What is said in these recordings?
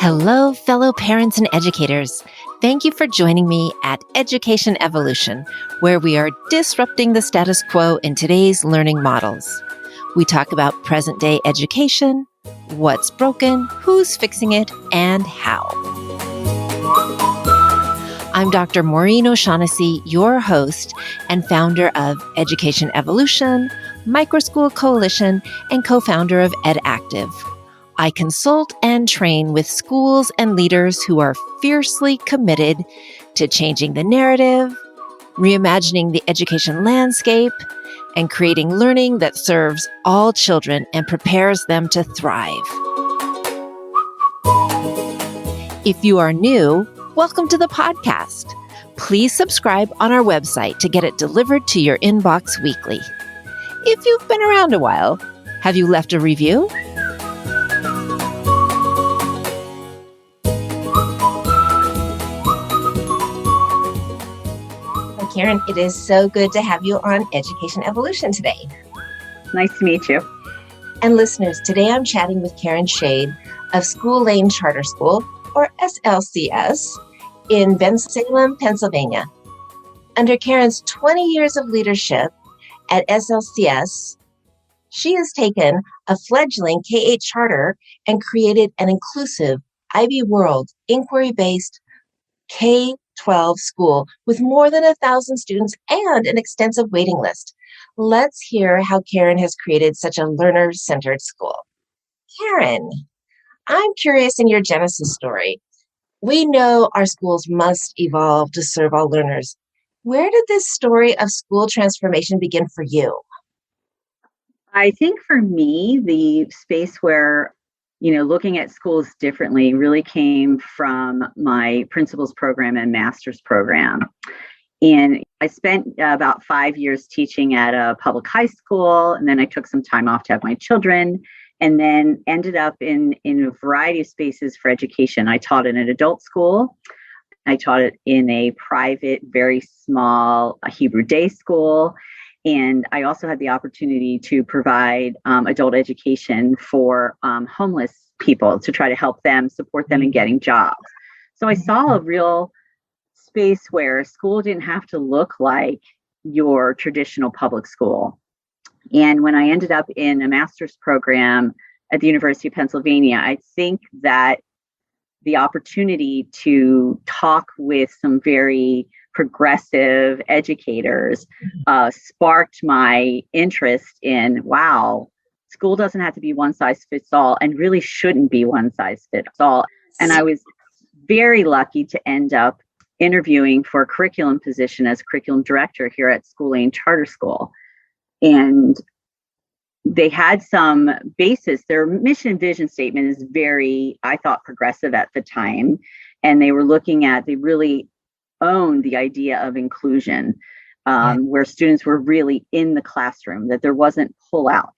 Hello, fellow parents and educators. Thank you for joining me at Education Evolution, where we are disrupting the status quo in today's learning models. We talk about present day education, what's broken, who's fixing it, and how. I'm Dr. Maureen O'Shaughnessy, your host and founder of Education Evolution, Microschool Coalition, and co-founder of EdActive. I consult and train with schools and leaders who are fiercely committed to changing the narrative, reimagining the education landscape, and creating learning that serves all children and prepares them to thrive. If you are new, welcome to the podcast. Please subscribe on our website to get it delivered to your inbox weekly. If you've been around a while, have you left a review? Karen, it is so good to have you on Education Evolution today. Nice to meet you. And listeners, today I'm chatting with Karen Schade of School Lane Charter School, or SLCS, in Bensalem, Pennsylvania. Under Karen's 20 years of leadership at SLCS, she has taken a fledgling K-8 charter and created an inclusive, IB World, inquiry-based K-12 school with more than 1,000 students and an extensive waiting list. Let's hear how Karen has created such a learner-centered school. Karen, I'm curious in your genesis story. We know our schools must evolve to serve all learners. Where did this story of school transformation begin for you? I think for me, the space where looking at schools differently really came from my principal's program and master's program. And I spent about 5 years teaching at a public high school, and then I took some time off to have my children, and then ended up in a variety of spaces for education. I taught in an adult school. I taught it in a private, very small Hebrew day school. And I also had the opportunity to provide adult education for homeless people to try to help them, support them in getting jobs. So I saw a real space where school didn't have to look like your traditional public school. And when I ended up in a master's program at the University of Pennsylvania, I think that the opportunity to talk with some very progressive educators sparked my interest in, wow, school doesn't have to be one size fits all and really shouldn't be one size fits all. And I was very lucky to end up interviewing for a curriculum position as curriculum director here at School Lane Charter School. And they had some basis. Their mission and vision statement is very, I thought, progressive at the time. And they were they really owned the idea of inclusion, where students were really in the classroom, that there wasn't pull out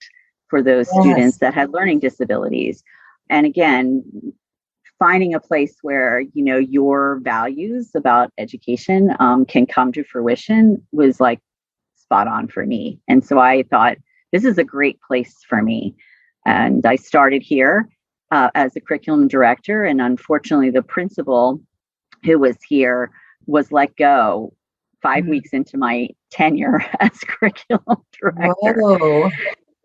for those students that had learning disabilities. And again, finding a place where, your values about education can come to fruition was like spot on for me. And so I thought, this is a great place for me. And I started here as a curriculum director. And unfortunately, the principal who was here was let go 5 weeks into my tenure as curriculum director. Whoa.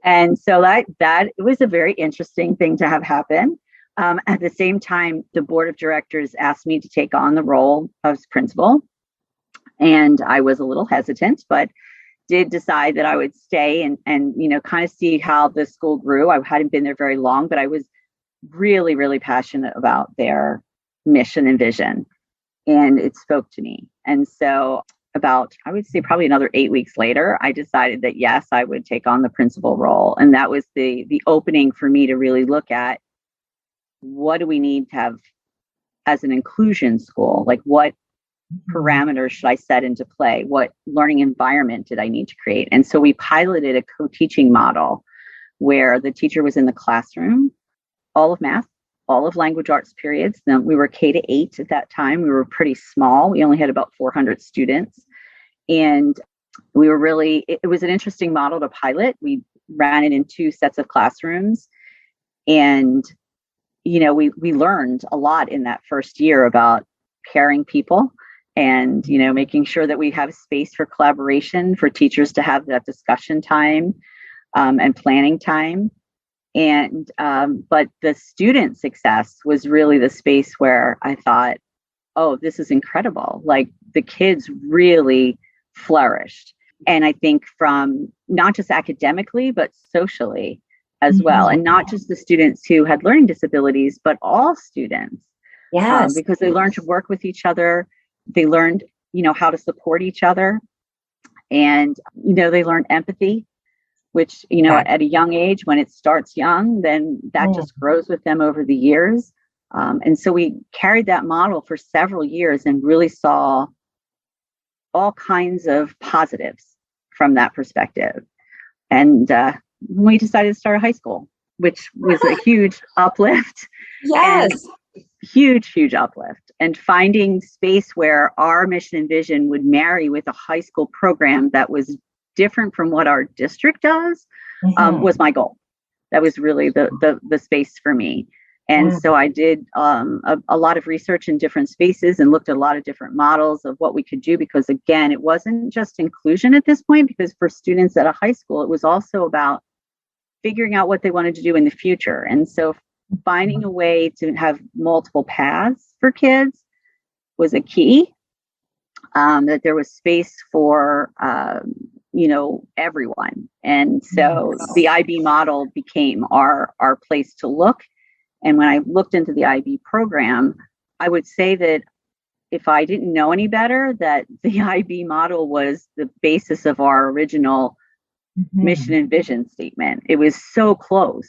And so that was a very interesting thing to have happen. At the same time, the board of directors asked me to take on the role of principal. And I was a little hesitant, but did decide that I would stay and kind of see how the school grew. I hadn't been there very long, but I was really, really passionate about their mission and vision. And it spoke to me. And so about, I would say probably another 8 weeks later, I decided that yes, I would take on the principal role. And that was the opening for me to really look at, what do we need to have as an inclusion school? Like, what parameters should I set into play? What learning environment did I need to create? And so we piloted a co-teaching model where the teacher was in the classroom, all of math, all of language arts periods. Then we were K-8 at that time. We were pretty small. We only had about 400 students. And we were really, it was an interesting model to pilot. We ran it in 2 sets of classrooms. And we learned a lot in that first year about pairing people and, making sure that we have space for collaboration, for teachers to have that discussion time and planning time. And but the student success was really the space where I thought, oh, this is incredible. Like the kids really flourished. And I think from not just academically, but socially as well. And not just the students who had learning disabilities, but all students. Yes. Because they learned to work with each other. They learned, how to support each other. And, they learned empathy, which, at a young age, when it starts young, then that just grows with them over the years. And so we carried that model for several years and really saw all kinds of positives from that perspective. And we decided to start a high school, which was a huge uplift. Yes. Huge uplift. And finding space where our mission and vision would marry with a high school program that was different from what our district does was my goal. That was really the space for me. And so I did a lot of research in different spaces and looked at a lot of different models of what we could do, because again, it wasn't just inclusion at this point, because for students at a high school, it was also about figuring out what they wanted to do in the future. And so finding a way to have multiple paths for kids was a key, that there was space for everyone. And so the IB model became our place to look. And when I looked into the IB program, I would say that if I didn't know any better, that the IB model was the basis of our original mission and vision statement. It was so close.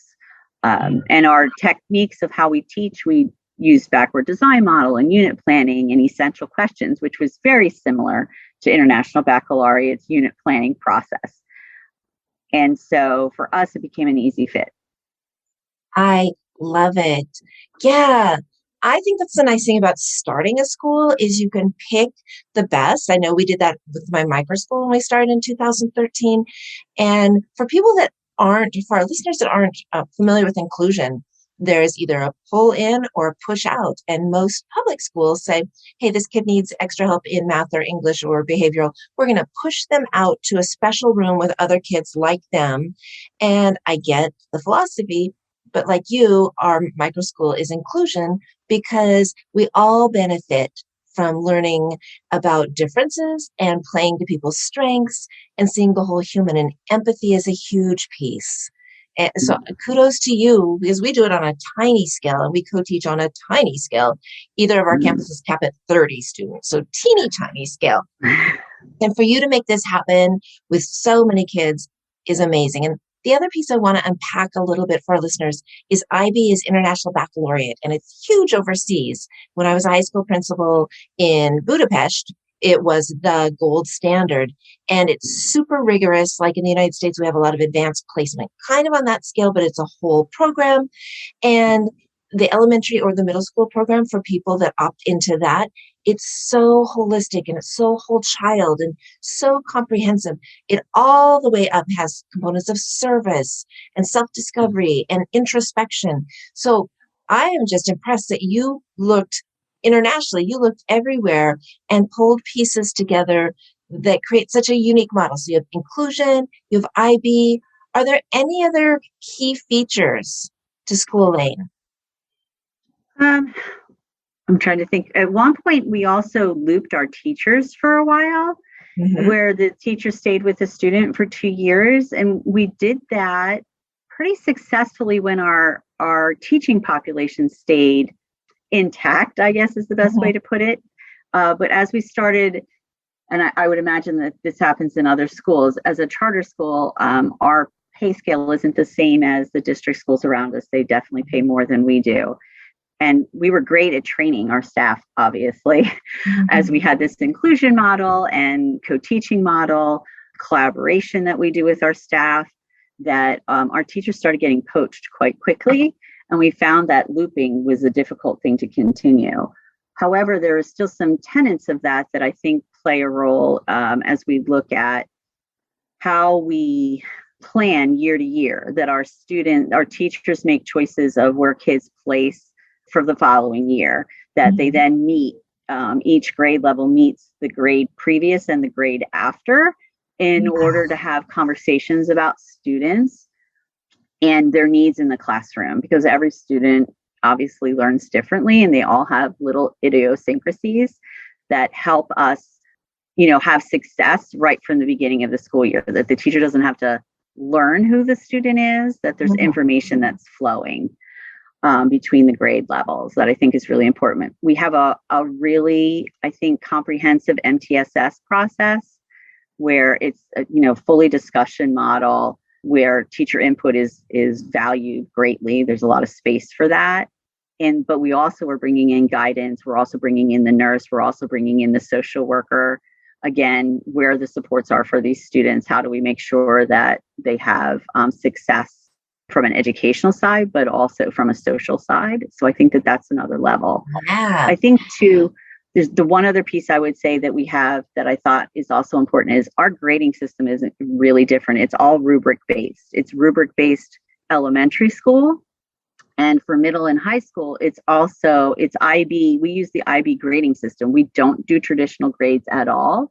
And our techniques of how we teach, we used backward design model and unit planning and essential questions, which was very similar to International Baccalaureate's unit planning process. And so for us, it became an easy fit. I love it. Yeah. I think that's the nice thing about starting a school is you can pick the best. I know we did that with my micro school when we started in 2013. And for our listeners that aren't familiar with inclusion, there's either a pull in or a push out. And most public schools say, hey, this kid needs extra help in math or English or behavioral. We're going to push them out to a special room with other kids like them. And I get the philosophy, but like you, our micro school is inclusion because we all benefit from learning about differences and playing to people's strengths and seeing the whole human, and empathy is a huge piece. And so kudos to you, because we do it on a tiny scale and we co-teach on a tiny scale. Either of our campuses cap at 30 students, so teeny tiny scale. And for you to make this happen with so many kids is amazing. And the other piece I want to unpack a little bit for our listeners is IB is International Baccalaureate, and it's huge overseas. When I was a high school principal in Budapest, it was the gold standard, and it's super rigorous. Like in the United States, we have a lot of advanced placement, kind of on that scale, but it's a whole program. And the elementary or the middle school program for people that opt into that, it's so holistic and it's so whole child and so comprehensive. It all the way up has components of service and self-discovery and introspection. So I am just impressed that you looked internationally, you looked everywhere and pulled pieces together that create such a unique model. So you have inclusion, you have IB. Are there any other key features to School Lane? I'm trying to think. At one point, we also looped our teachers for a while, where the teacher stayed with the student for 2 years. And we did that pretty successfully when our teaching population stayed intact, I guess is the best way to put it. But as we started, and I would imagine that this happens in other schools, as a charter school, our pay scale isn't the same as the district schools around us. They definitely pay more than we do. And we were great at training our staff, obviously, as we had this inclusion model and co-teaching model, collaboration that we do with our staff, that our teachers started getting poached quite quickly. And we found that looping was a difficult thing to continue. However, there are still some tenets of that I think play a role as we look at how we plan year to year, that our teachers make choices of where kids place for the following year, that they then meet, each grade level meets the grade previous and the grade after in order to have conversations about students and their needs in the classroom, because every student obviously learns differently and they all have little idiosyncrasies that help us, have success right from the beginning of the school year, that the teacher doesn't have to learn who the student is, that there's information that's flowing between the grade levels that I think is really important. We have a really, I think, comprehensive MTSS process where it's a, fully discussion model where teacher input is valued greatly. There's a lot of space for that. But we also are bringing in guidance. We're also bringing in the nurse. We're also bringing in the social worker. Again, where the supports are for these students. How do we make sure that they have success from an educational side, but also from a social side? So I think that that's another level. Yeah. I think too, there's the one other piece I would say that we have that I thought is also important is our grading system is really different. It's all rubric based. It's rubric based elementary school. And for middle and high school, it's IB. We use the IB grading system. We don't do traditional grades at all.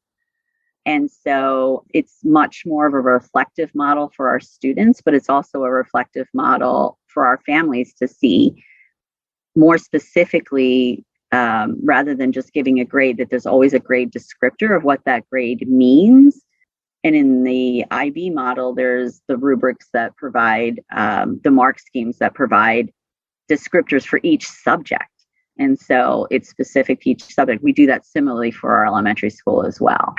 And so it's much more of a reflective model for our students, but it's also a reflective model for our families to see more specifically, rather than just giving a grade, that there's always a grade descriptor of what that grade means. And in the IB model, there's the rubrics that provide the mark schemes that provide descriptors for each subject. And so it's specific to each subject. We do that similarly for our elementary school as well.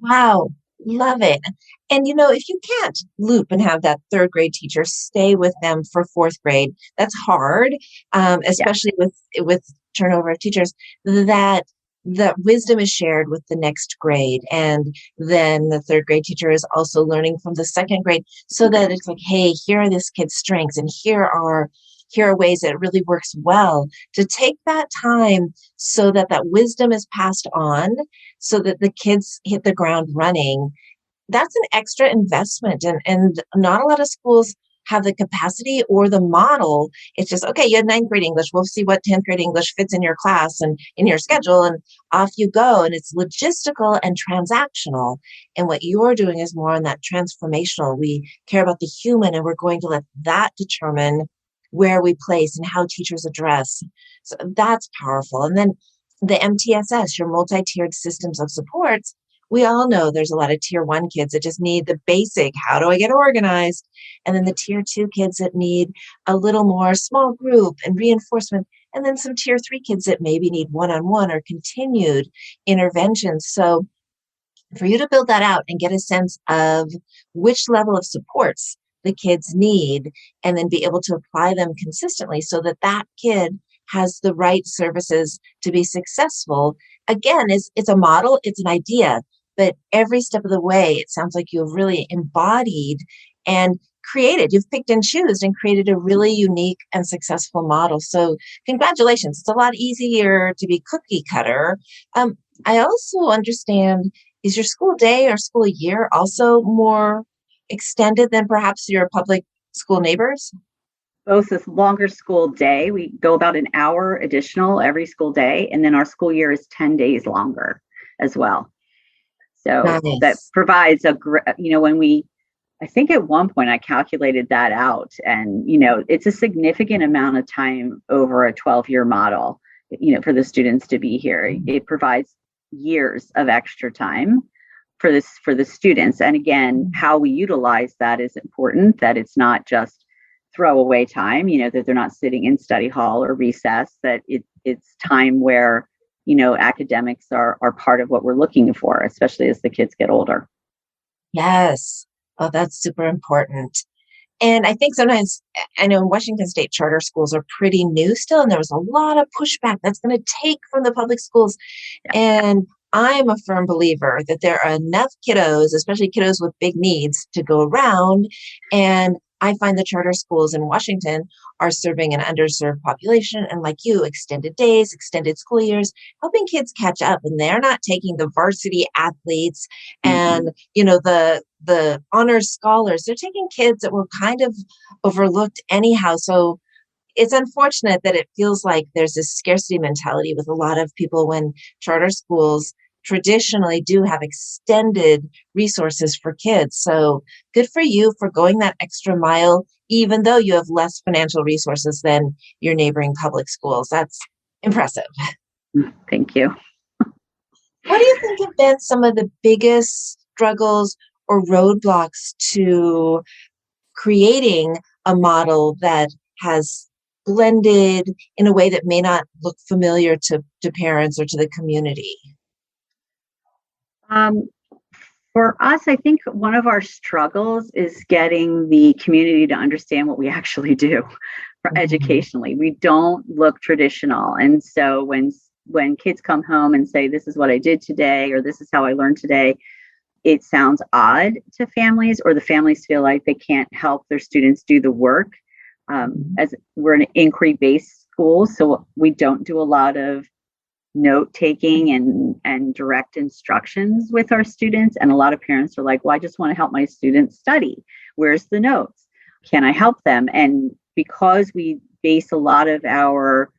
Wow. Love it. And if you can't loop and have that third grade teacher stay with them for fourth grade, that's hard, especially with turnover of teachers, that wisdom is shared with the next grade. And then the third grade teacher is also learning from the second grade so that it's like, hey, here are this kid's strengths and here are ways that it really works well to take that time so that wisdom is passed on so that the kids hit the ground running. That's an extra investment. And not a lot of schools have the capacity or the model. It's just, okay, you had ninth grade English. We'll see what 10th grade English fits in your class and in your schedule, and off you go. And it's logistical and transactional. And what you're doing is more on that transformational. We care about the human, and we're going to let that determine where we place and how teachers address. So that's powerful. And then the MTSS, your multi-tiered systems of supports, we all know there's a lot of tier 1 kids that just need the basic, how do I get organized? And then the tier 2 kids that need a little more small group and reinforcement. And then some tier 3 kids that maybe need one-on-one or continued interventions. So for you to build that out and get a sense of which level of supports the kids need, and then be able to apply them consistently so that that kid has the right services to be successful. Again, it's a model, it's an idea, but every step of the way, it sounds like you've really embodied and created. You've picked and chosen and created a really unique and successful model. So congratulations. It's a lot easier to be cookie cutter. I also understand, is your school day or school year also more extended than perhaps your public school neighbors? Both a longer school day. We go about an hour additional every school day. And then our school year is 10 days longer as well. So Nice. that provides I think at one point I calculated that out, and, it's a significant amount of time over a 12-year model, for the students to be here. It provides years of extra time for the students. And again, how we utilize that is important, that it's not just throwaway time, that they're not sitting in study hall or recess, that it's time where, academics are part of what we're looking for, especially as the kids get older. Yes. Oh, that's super important. And I think sometimes, I know Washington State charter schools are pretty new still, and there was a lot of pushback that's going to take from the public schools. And I'm a firm believer that there are enough kiddos, especially kiddos with big needs, to go around. And I find the charter schools in Washington are serving an underserved population, and like you, extended days, extended school years, helping kids catch up. And they're not taking the varsity athletes and the honors scholars. They're taking kids that were kind of overlooked anyhow. So it's unfortunate that it feels like there's this scarcity mentality with a lot of people when charter schools traditionally do have extended resources for kids. So good for you for going that extra mile, even though you have less financial resources than your neighboring public schools. That's impressive. Thank you. What do you think have been some of the biggest struggles or roadblocks to creating a model that has blended in a way that may not look familiar to parents or to the community? Um, for us, I think one of our struggles is getting the community to understand what we actually do for educationally. We don't look traditional. And so when kids come home and say, this is what I did today, or this is how I learned today, it sounds odd to families, or the families feel like they can't help their students do the work. As we're an inquiry-based school, so we don't do a lot of note taking and direct instructions with our students. And a lot of parents are like, well, I just want to help my students study. Where's the notes? Can I help them? And because we base a lot of our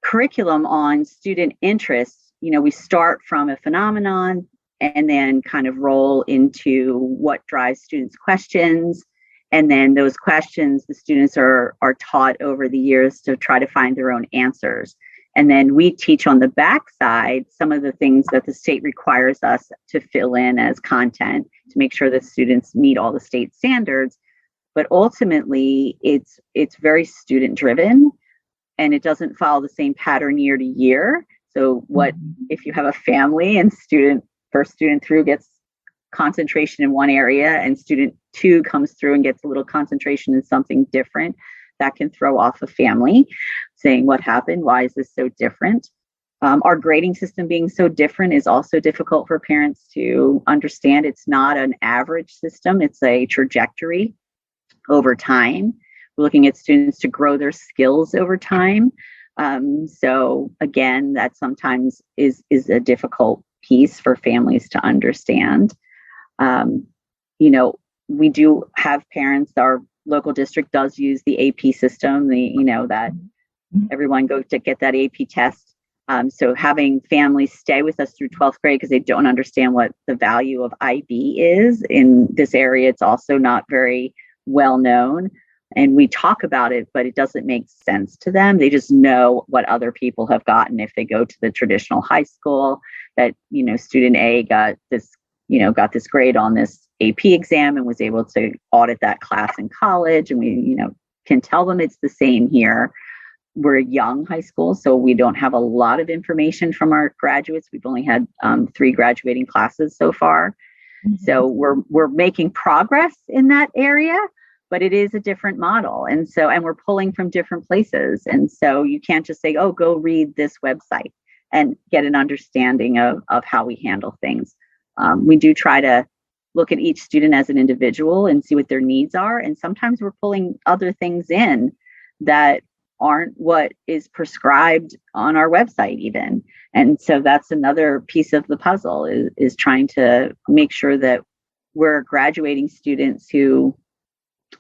curriculum on student interests, we start from a phenomenon and then kind of roll into what drives students' questions. And then those questions, the students are taught over the years to try to find their own answers. And then we teach on the backside some of the things that the state requires us to fill in as content to make sure that students meet all the state standards. But ultimately, it's very student driven, and it doesn't follow the same pattern year to year. So what if you have a family and first student through gets concentration in one area and student 2 comes through and gets a little concentration in something different? That can throw off a family, saying, what happened? Why is this so different? Our grading system being so different is also difficult for parents to understand. It's not an average system, it's a trajectory over time. We're looking at students to grow their skills over time. So again, that sometimes is a difficult piece for families to understand. We do have parents, our local district does use the AP system, that everyone goes to get that AP test. So having families stay with us through 12th grade because they don't understand what the value of IB is in this area. It's also not very well known. And we talk about it, but it doesn't make sense to them. They just know what other people have gotten if they go to the traditional high school, that, student A got this grade on this AP exam and was able to audit that class in college. And we, can tell them it's the same here. We're a young high school, so we don't have a lot of information from our graduates. We've only had 3 graduating classes so far. So we're making progress in that area, but it is a different model. And we're pulling from different places. And so you can't just say, oh, go read this website and get an understanding of how we handle things. We do try to look at each student as an individual and see what their needs are. And sometimes we're pulling other things in that aren't what is prescribed on our website even. And so that's another piece of the puzzle is trying to make sure that we're graduating students who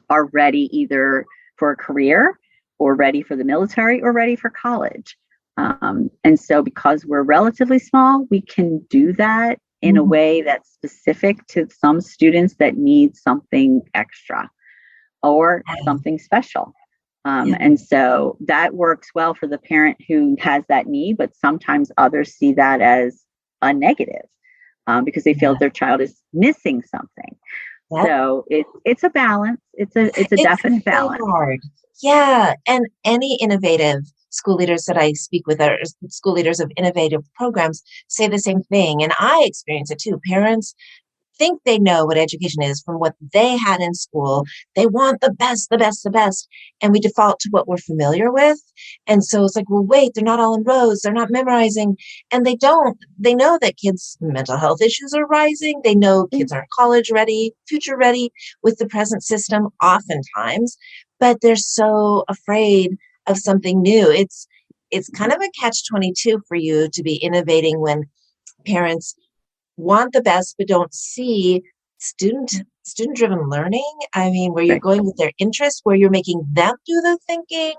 are ready either for a career or ready for the military or ready for college. And so because we're relatively small, we can do that in a way that's specific to some students that need something extra or something special. And so that works well for the parent who has that need, but sometimes others see that as a negative because they feel their child is missing something. Yep. So it's a balance. It's a definite balance. Hard. Yeah. And any innovative school leaders that I speak with, or school leaders of innovative programs, say the same thing. And I experience it too. Parents think they know what education is from what they had in school. They want the best, the best, the best. And we default to what we're familiar with. And so it's like, well, wait, they're not all in rows. They're not memorizing. And they don't. They know that kids' mental health issues are rising. They know kids aren't college ready, future ready with the present system oftentimes, but they're so afraid of something new. It's kind of a catch-22 for you to be innovating when parents want the best but don't see student driven learning. I mean, where you're Right. going with their interests, where you're making them do the thinking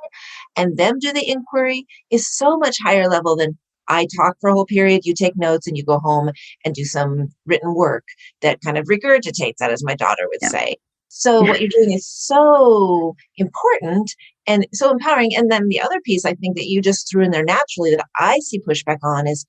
and them do the inquiry is so much higher level than I talk for a whole period, you take notes and you go home and do some written work that kind of regurgitates that, as my daughter would Yeah. say. So what you're doing is so important and so empowering. And then the other piece I think that you just threw in there naturally that I see pushback on is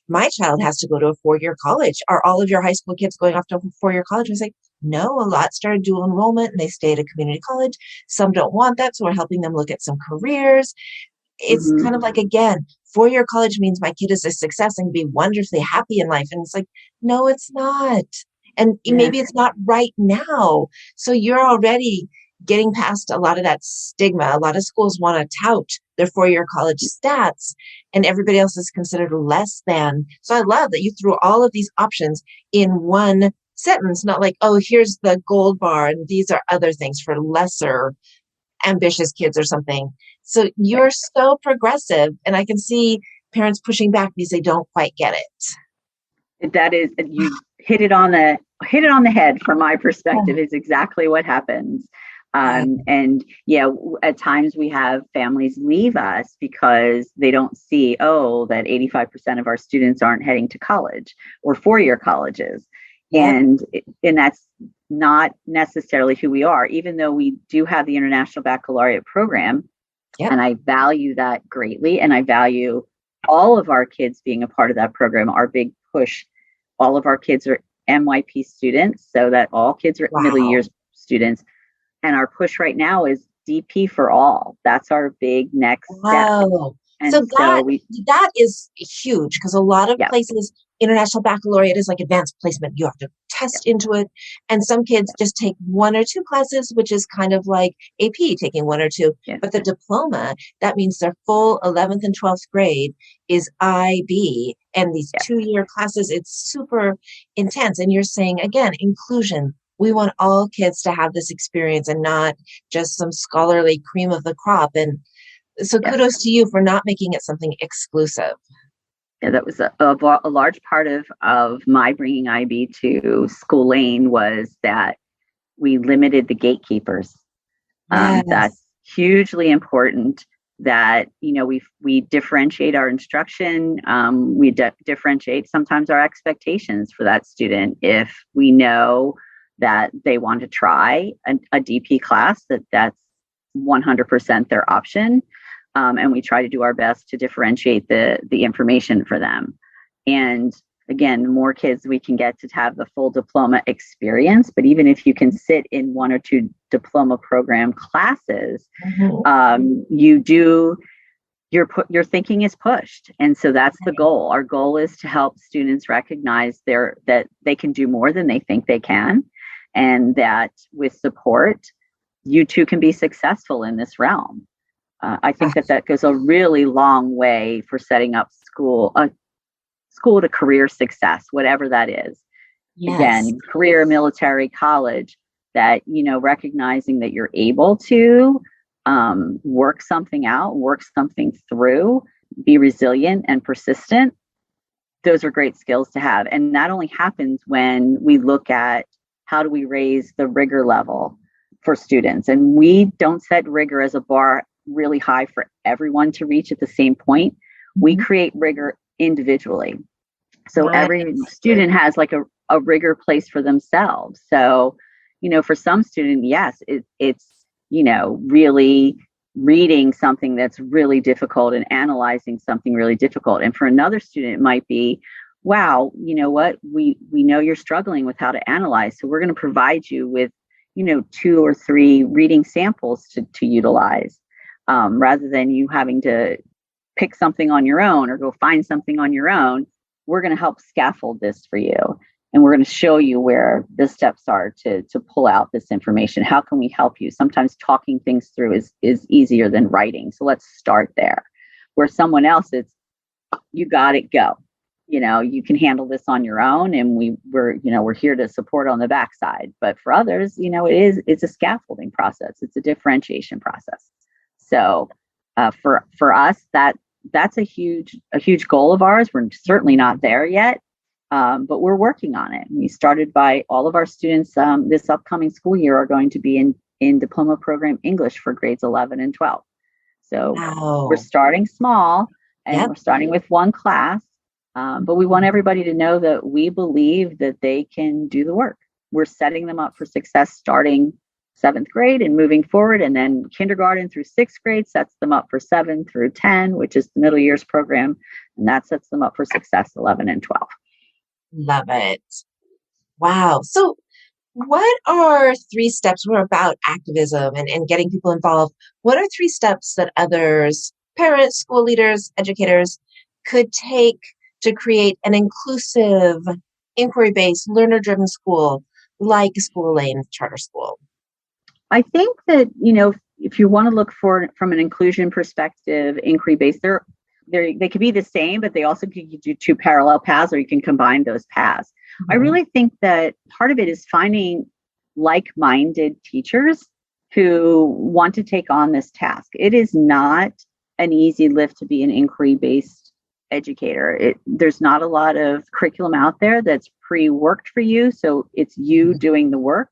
my child has to go to a 4-year college. Are all of your high school kids going off to a 4-year college? And it's like, no, a lot started dual enrollment and they stay at a community college. Some don't want that. So we're helping them look at some careers. It's Mm-hmm. kind of like, again, 4-year college means my kid is a success and be wonderfully happy in life. And it's like, no, it's not. And Yeah. maybe it's not right now. So you're already getting past a lot of that stigma. A lot of schools want to tout their 4-year college stats and everybody else is considered less than. So I love that you threw all of these options in one sentence, not like, oh, here's the gold bar and these are other things for lesser ambitious kids or something. So you're so progressive. And I can see parents pushing back because they don't quite get it. That is, you hit it on the head from my perspective, is exactly what happens. And yeah, at times we have families leave us because they don't see, that 85% of our students aren't heading to college or 4-year colleges. Yeah. And that's not necessarily who we are, even though we do have the International Baccalaureate program. Yep. And I value that greatly. And I value all of our kids being a part of that program. Our big push, all of our kids are MYP students, so that all kids are middle years students. And our push right now is DP for all. That's our big next step. Wow. And So that we, that is huge because a lot of yeah, places, International Baccalaureate is like advanced placement. You have to test into it. And some kids just take 1 or 2 classes, which is kind of like AP taking 1 or 2. yeah, But the diploma, that means their full 11th and 12th grade is IB. And these yeah, 2-year classes, it's super intense. And you're saying, again, inclusion. We want all kids to have this experience and not just some scholarly cream of the crop. And so yeah. kudos to you for not making it something exclusive. Yeah, that was a large part of my bringing IB to School Lane, was that we limited the gatekeepers. Yes. That's hugely important, that we differentiate our instruction. We differentiate sometimes our expectations for that student. If we know that they want to try a DP class, that's 100% their option. And we try to do our best to differentiate the information for them. And again, the more kids we can get to have the full diploma experience, but even if you can sit in 1 or 2 diploma program classes, your thinking is pushed. And so that's the goal. Our goal is to help students recognize that they can do more than they think they can, and that with support, you too can be successful in this realm. I think that goes a really long way for setting up school to career success, whatever that is. Yes. Again, career, military, college, that, recognizing that you're able to work something out, work something through, be resilient and persistent. Those are great skills to have. And that only happens when we look at how do we raise the rigor level for students. And we don't set rigor as a bar really high for everyone to reach at the same point. We create rigor individually. So every student has like a rigor place for themselves. So, for some student, yes, it's, really reading something that's really difficult and analyzing something really difficult. And for another student, it might be, wow, you know what, we know you're struggling with how to analyze. So we're going to provide you with, 2 or 3 reading samples to utilize. Rather than you having to pick something on your own or go find something on your own, we're going to help scaffold this for you. and we're going to show you where the steps are to pull out this information. How can we help you? Sometimes talking things through is easier than writing. So let's start there. Where someone else, it's, you got it, go. You can handle this on your own, and we're here to support on the backside. But for others, it's a scaffolding process. It's a differentiation process. So for us, that's a huge goal of ours. We're certainly not there yet, but we're working on it. We started by all of our students this upcoming school year are going to be in diploma program English for grades 11 and 12. So we're starting small, and we're starting with one class. But we want everybody to know that we believe that they can do the work. We're setting them up for success starting 7th grade and moving forward. And then kindergarten through 6th grade sets them up for 7 through 10, which is the middle years program. And that sets them up for success 11 and 12. Love it. Wow. So what are 3 steps? We're about activism and getting people involved. What are 3 steps that others, parents, school leaders, educators could take to create an inclusive, inquiry-based, learner-driven school like School Lane Charter School? I think that, if you want to look for from an inclusion perspective, inquiry-based, they could be the same, but they also could do 2 parallel paths, or you can combine those paths. Mm-hmm. I really think that part of it is finding like-minded teachers who want to take on this task. It is not an easy lift to be an inquiry-based educator. There's not a lot of curriculum out there that's pre-worked for you. So it's you doing the work,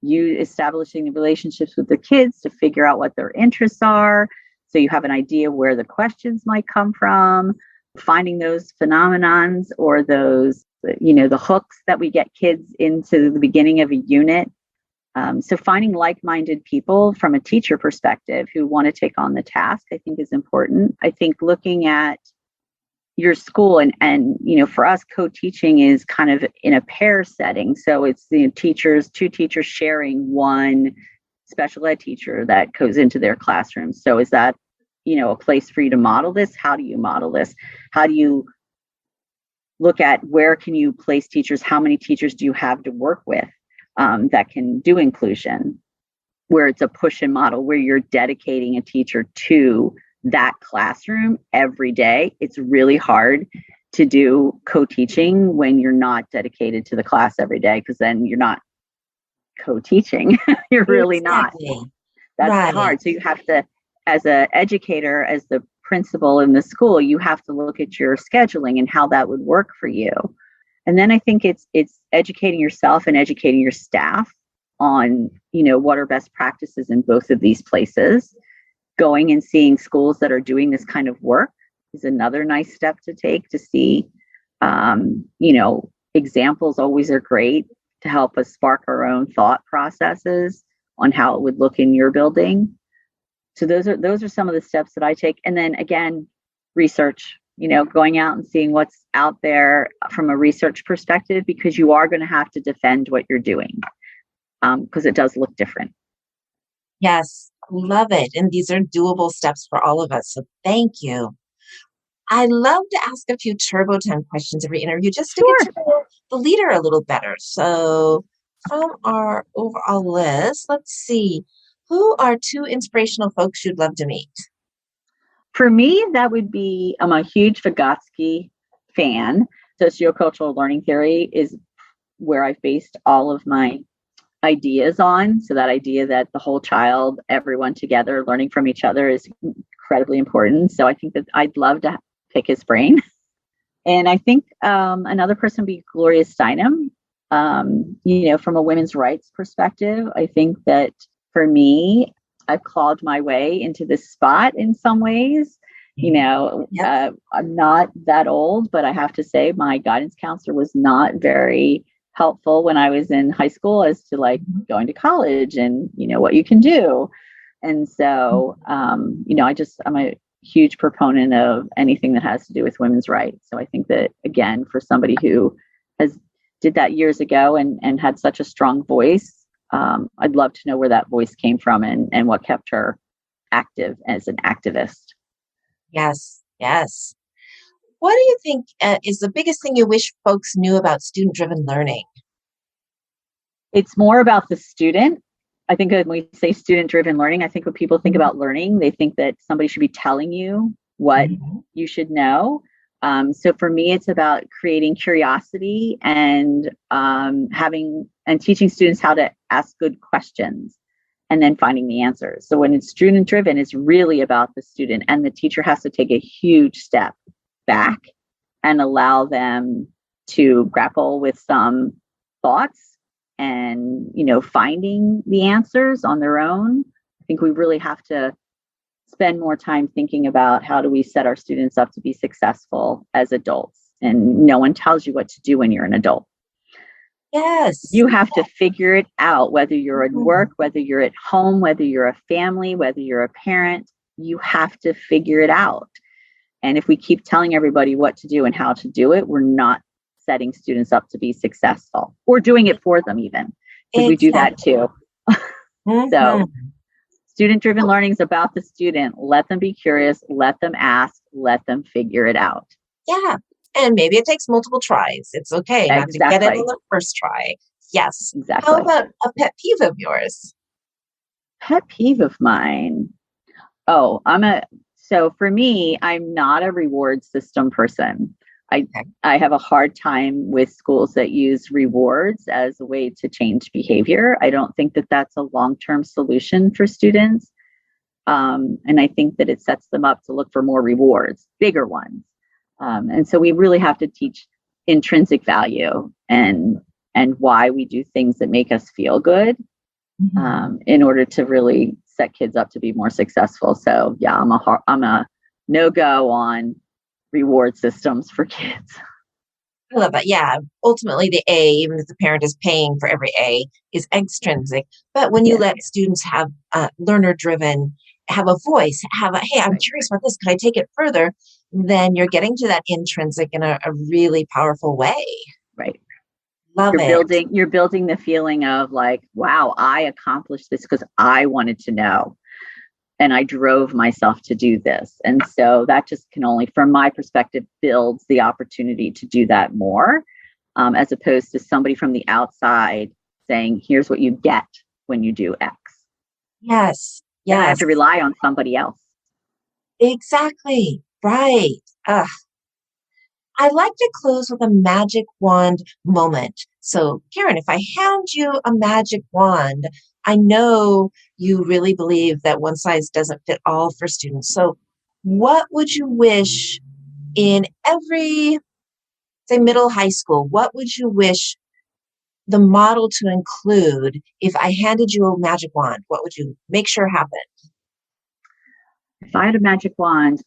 you establishing the relationships with the kids to figure out what their interests are. So you have an idea where the questions might come from, finding those phenomenons or those, the hooks that we get kids into the beginning of a unit. So finding like-minded people from a teacher perspective who want to take on the task, I think is important. I think looking at your school and for us, co-teaching is kind of in a pair setting. So it's the 2 teachers sharing one special ed teacher that goes into their classroom. So is that, a place for you to model this? How do you model this? How do you look at where can you place teachers? How many teachers do you have to work with that can do inclusion? Where it's a push and model, where you're dedicating a teacher to that classroom every day. It's really hard to do co-teaching when you're not dedicated to the class every day, because then you're not co-teaching. You're really not. That's hard. So you have to, as an educator, as the principal in the school, you have to look at your scheduling and how that would work for you. And then I think it's educating yourself and educating your staff on, what are best practices in both of these places. Going and seeing schools that are doing this kind of work is another nice step to take to see, examples always are great to help us spark our own thought processes on how it would look in your building. So those are some of the steps that I take. And then again, research, going out and seeing what's out there from a research perspective, because you are going to have to defend what you're doing because it does look different. Yes. Love it. And these are doable steps for all of us. So thank you. I love to ask a few turbo time questions every interview just to get to know the leader a little better. So from our overall list, let's see, who are 2 inspirational folks you'd love to meet? For me, that would be, I'm a huge Vygotsky fan. Sociocultural learning theory is where I've based all of my ideas on. So that idea that the whole child, everyone together, learning from each other is incredibly important. So I think that I'd love to pick his brain. And I think another person would be Gloria Steinem. From a women's rights perspective, I think that for me, I've clawed my way into this spot in some ways. I'm not that old, but I have to say my guidance counselor was not very helpful when I was in high school as to going to college and, what you can do. And so, I'm a huge proponent of anything that has to do with women's rights. So I think that, again, for somebody who did that years ago and had such a strong voice, I'd love to know where that voice came from and what kept her active as an activist. Yes. What do you think is the biggest thing you wish folks knew about student-driven learning? It's more about the student. I think when we say student-driven learning, I think when people think about learning, they think that somebody should be telling you what Mhm. you should know. So for me, it's about creating curiosity and having and teaching students how to ask good questions and then finding the answers. So when it's student driven, it's really about the student, and the teacher has to take a huge step back and allow them to grapple with some thoughts and, finding the answers on their own. I think we really have to spend more time thinking about how do we set our students up to be successful as adults. And no one tells you what to do when you're an adult. Yes. You have to figure it out, whether you're at Mhm. work, whether you're at home, whether you're a family, whether you're a parent. You have to figure it out. And if we keep telling everybody what to do and how to do it, we're not setting students up to be successful or doing it for them, even because we do that Exactly. too. So, Mhm. student driven learning is about the student. Let them be curious, let them ask, let them figure it out. Yeah. And maybe it takes multiple tries. It's okay not to get it on Exactly. the first try. Yes. How Exactly. about a pet peeve of yours? Pet peeve of mine. Oh, so for me, I'm not a reward system person. I Okay. I have a hard time with schools that use rewards as a way to change behavior. I don't think that that's a long-term solution for students. And I think that it sets them up to look for more rewards, bigger ones. And so we really have to teach intrinsic value and why we do things that make us feel good, Mhm. in order to really set kids up to be more successful. So yeah, I'm a no go on reward systems for kids. I love that. Yeah. Ultimately, the A, even if the parent is paying for every A, is extrinsic. But when you Yeah, let students have learner driven, have a voice, have a, hey, I'm right, curious about this. Can I take it further? Then you're getting to that intrinsic in a really powerful way. right. Love You're it. building the feeling of like, wow, I accomplished this because I wanted to know and I drove myself to do this. And so that just can only, from my perspective, builds the opportunity to do that more, as opposed to somebody from the outside saying, here's what you get when you do X. Yes. Then I have Yes. to rely on somebody else. Exactly. Right. I like to close with a magic wand moment. So, Karen, if I hand you a magic wand, I know you really believe that one size doesn't fit all for students. So, what would you wish in every, say, middle high school? What would you wish the model to include if I handed you a magic wand? What would you make sure happen? If I had a magic wand,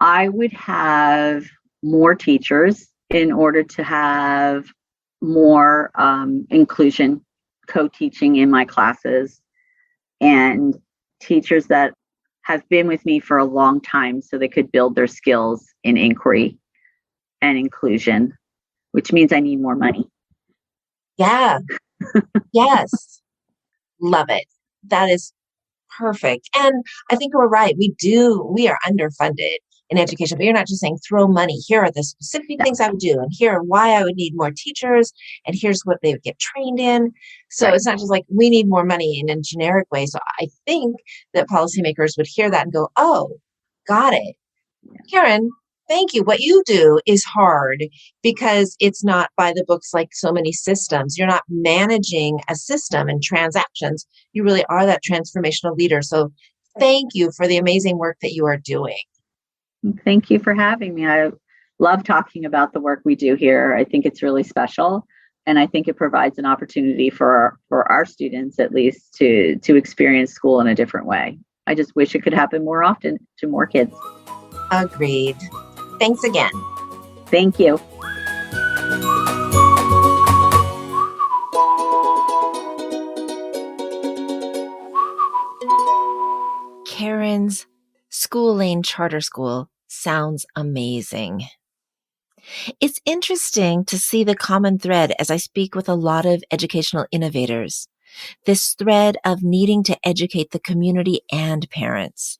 I would have more teachers in order to have more inclusion, co teaching in my classes, and teachers that have been with me for a long time so they could build their skills in inquiry and inclusion, which means I need more money. Yeah. Yes. Love it. That is perfect. And I think we're right. We are underfunded in education, but you're not just saying throw money. Here are the specific Yeah, things I would do, and here are why I would need more teachers, and here's what they would get trained in. So right. it's not just like we need more money in a generic way. So I think that policymakers would hear that and go, oh, got it. Yeah. Karen, thank you. What you do is hard because it's not by the books like so many systems. You're not managing a system and transactions. You really are that transformational leader. So thank you for the amazing work that you are doing. Thank you for having me. I love talking about the work we do here. I think it's really special. And I think it provides an opportunity for our students, at least, to experience school in a different way. I just wish it could happen more often to more kids. Agreed. Thanks again. Thank you. Karen's School Lane Charter School sounds amazing. It's interesting to see the common thread as I speak with a lot of educational innovators. This thread of needing to educate the community and parents.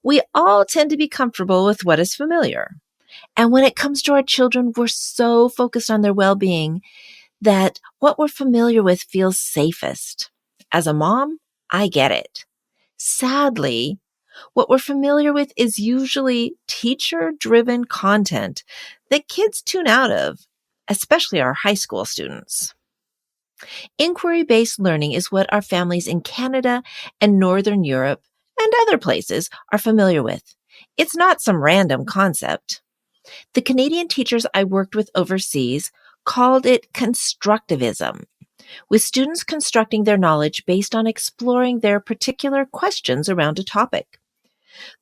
We all tend to be comfortable with what is familiar. And when it comes to our children, we're so focused on their well-being that what we're familiar with feels safest. As a mom, I get it. Sadly, what we're familiar with is usually teacher-driven content that kids tune out of, especially our high school students. Inquiry-based learning is what our families in Canada and Northern Europe and other places are familiar with. It's not some random concept. The Canadian teachers I worked with overseas called it constructivism, with students constructing their knowledge based on exploring their particular questions around a topic.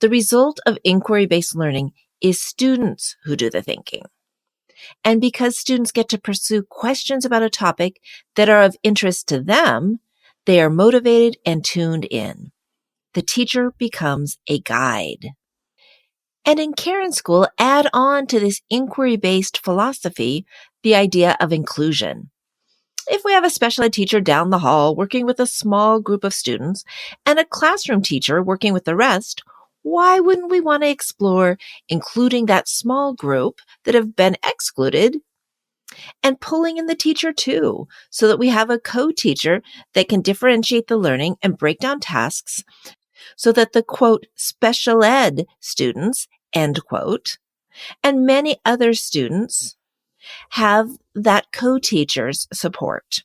The result of inquiry-based learning is students who do the thinking. And because students get to pursue questions about a topic that are of interest to them, they are motivated and tuned in. The teacher becomes a guide. And in Karen's school, add on to this inquiry-based philosophy the idea of inclusion. If we have a special ed teacher down the hall working with a small group of students and a classroom teacher working with the rest, why wouldn't we want to explore including that small group that have been excluded and pulling in the teacher too, so that we have a co-teacher that can differentiate the learning and break down tasks so that the quote special ed students, end quote, and many other students have that co-teacher's support.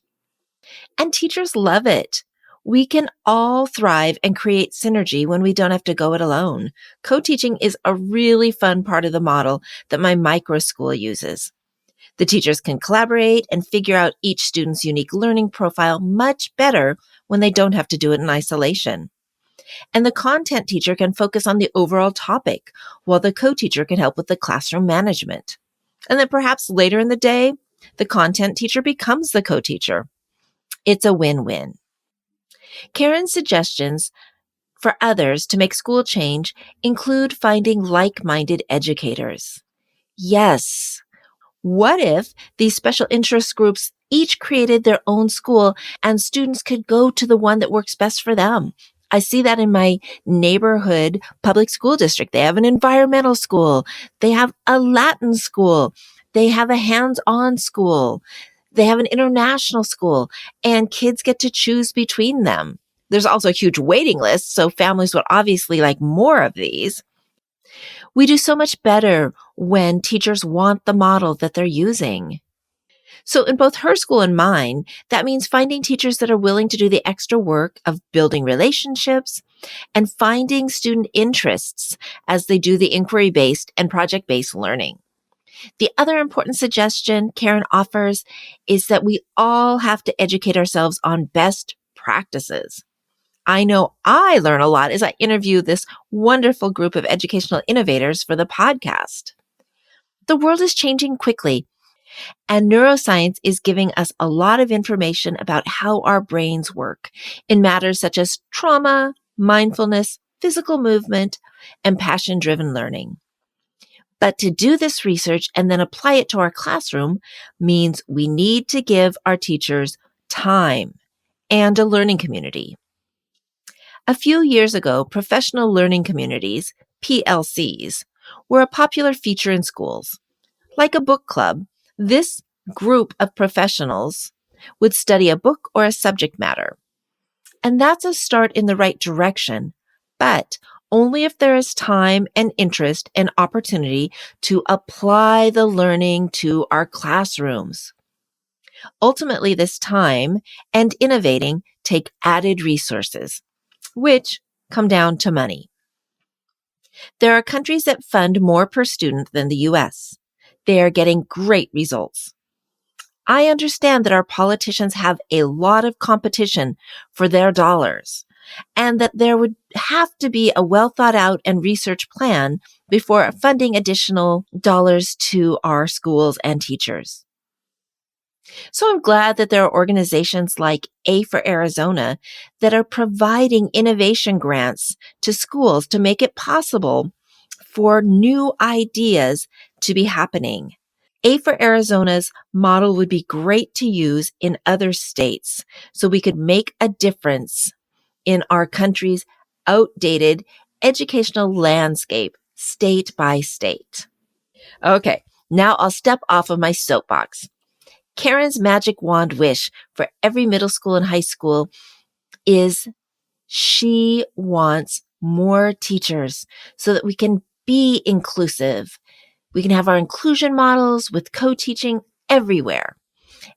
And teachers love it. We can all thrive and create synergy when we don't have to go it alone. Co-teaching is a really fun part of the model that my micro school uses. The teachers can collaborate and figure out each student's unique learning profile much better when they don't have to do it in isolation. And the content teacher can focus on the overall topic, while the co-teacher can help with the classroom management. And then perhaps later in the day, the content teacher becomes the co-teacher. It's a win-win. Karen's suggestions for others to make school change include finding like-minded educators. Yes. What if these special interest groups each created their own school and students could go to the one that works best for them? I see that in my neighborhood public school district. They have an environmental school. They have a Latin school. They have a hands-on school. They have an international school, and kids get to choose between them. There's also a huge waiting list, so families would obviously like more of these. We do so much better when teachers want the model that they're using. So in both her school and mine, that means finding teachers that are willing to do the extra work of building relationships and finding student interests as they do the inquiry-based and project-based learning. The other important suggestion Karen offers is that we all have to educate ourselves on best practices. I know I learn a lot as I interview this wonderful group of educational innovators for the podcast. The world is changing quickly, and neuroscience is giving us a lot of information about how our brains work in matters such as trauma, mindfulness, physical movement, and passion-driven learning. But to do this research and then apply it to our classroom means we need to give our teachers time and a learning community. A few years ago, professional learning communities, PLCs, were a popular feature in schools. Like a book club, this group of professionals would study a book or a subject matter. And that's a start in the right direction, but only if there is time and interest and opportunity to apply the learning to our classrooms. Ultimately, this time and innovating take added resources, which come down to money. There are countries that fund more per student than the US. They are getting great results. I understand that our politicians have a lot of competition for their dollars, and that there would have to be a well thought out and researched plan before funding additional dollars to our schools and teachers. So I'm glad that there are organizations like A for Arizona that are providing innovation grants to schools to make it possible for new ideas to be happening. A for Arizona's model would be great to use in other states so we could make a difference in our country's outdated educational landscape, state by state. Okay, now I'll step off of my soapbox. Karen's magic wand wish for every middle school and high school is she wants more teachers so that we can be inclusive. We can have our inclusion models with co-teaching everywhere.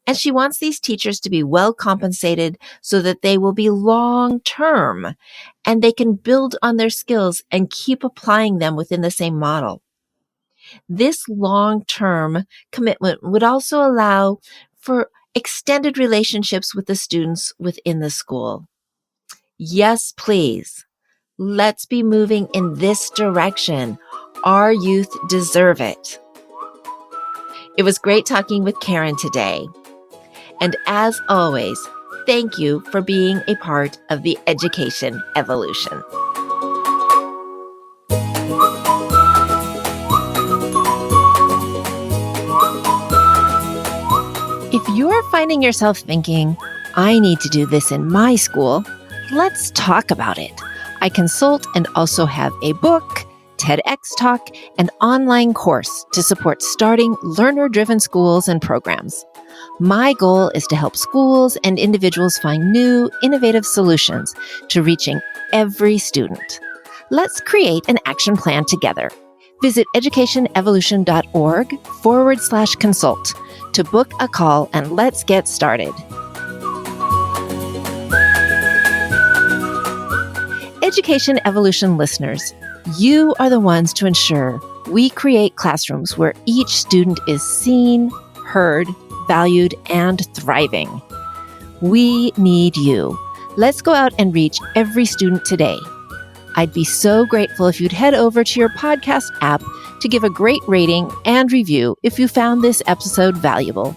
And she wants these teachers to be well compensated so that they will be long-term and they can build on their skills and keep applying them within the same model. This long-term commitment would also allow for extended relationships with the students within the school. Yes, please. Let's be moving in this direction. Our youth deserve it. It was great talking with Karen today. And as always, thank you for being a part of the education evolution. If you're finding yourself thinking, I need to do this in my school, let's talk about it. I consult and also have a book, TEDx talk, and online course to support starting learner-driven schools and programs. My goal is to help schools and individuals find new, innovative solutions to reaching every student. Let's create an action plan together. Visit educationevolution.org/consult to book a call and let's get started. Education Evolution listeners, you are the ones to ensure we create classrooms where each student is seen, heard, valued, and thriving. We need you. Let's go out and reach every student today. I'd be so grateful if you'd head over to your podcast app to give a great rating and review if you found this episode valuable.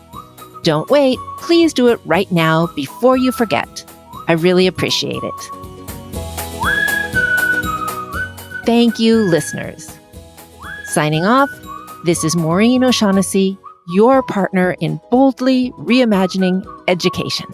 Don't wait. Please do it right now before you forget. I really appreciate it. Thank you, listeners. Signing off, this is Maureen O'Shaughnessy, your partner in boldly reimagining education.